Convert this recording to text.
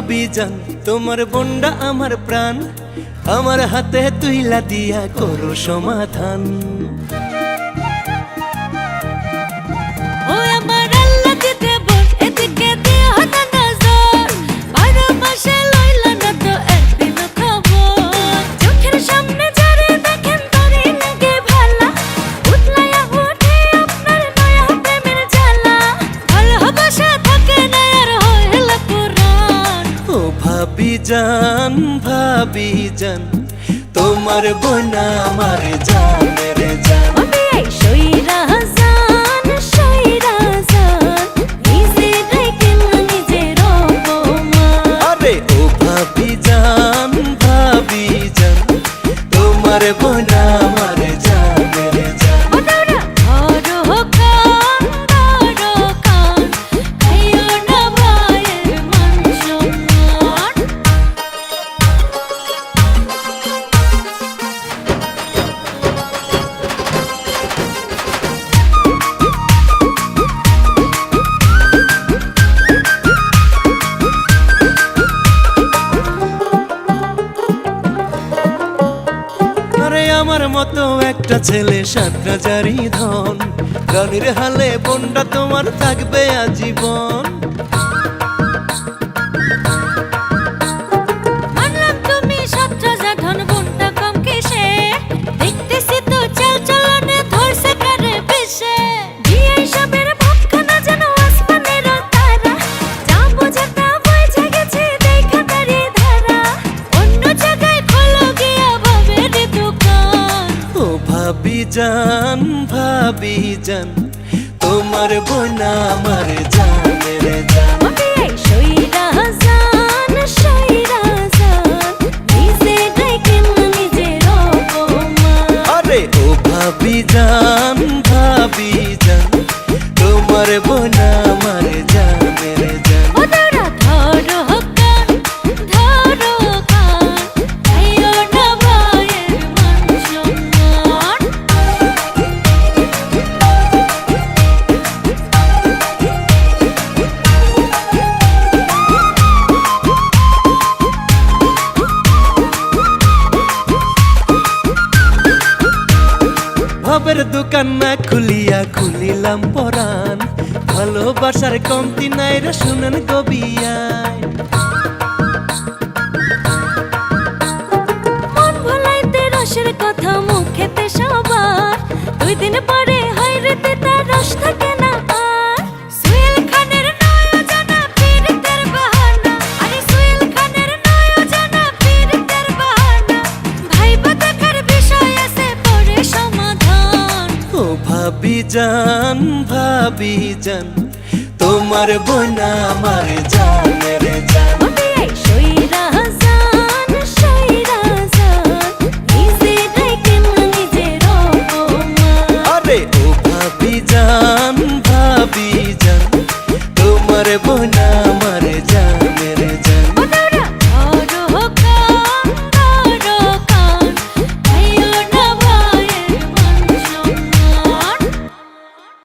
ভাবি জান তোমার বোনটা আমার প্রাণ, আমার হাতে তুইলা দিয়া করো সমাধান। ভাবি জান তোমার বোন আমার জানের জান। আরে ও ভাবি জান তোমার বোন আমার জানের জান। আমার মতো একটা ছেলে 7 রাজারি ধন, রানীর হালে বোনটা তোমার থাকবে আজীবন। তুমি 7 রাজা ধন, বোনটা কম কিসে? দেখতেছি তো চাল চলনে ধরছে কারে বেশে। বিয়ে সবের ভাবখানা যেন আসমানের তারা, যা বোঝা তা বুঝে গেছে দেখা তারি ধারা। অন্য জায়গায় খোলো গিয়া ভাবের দোকান। ও ভাবি জান তোমার বোন আমার জানের জান। আরে ও ভাবি জান তোমার বোন আমার জানের জান। ভাবের দোকান না খুলিলাম পরাণ, ভালোবাসার কমতি নাই রে শুনেন কবিয়ায়। মন ভুলাইতে রসের কথা মুখেতে সবার, 2 দিন পরে হয় রে তার রস থাকে না আর। সুহেল খানের নয়জনা পীড়িতের বাহানা, আরে সুহেল খানের নয়জনা পীড়িতের বাহানা। ভাইবা দেখার বিষয় আছে পরে সমাধান। ও ভাবি জান তোমার বোন আমার জানের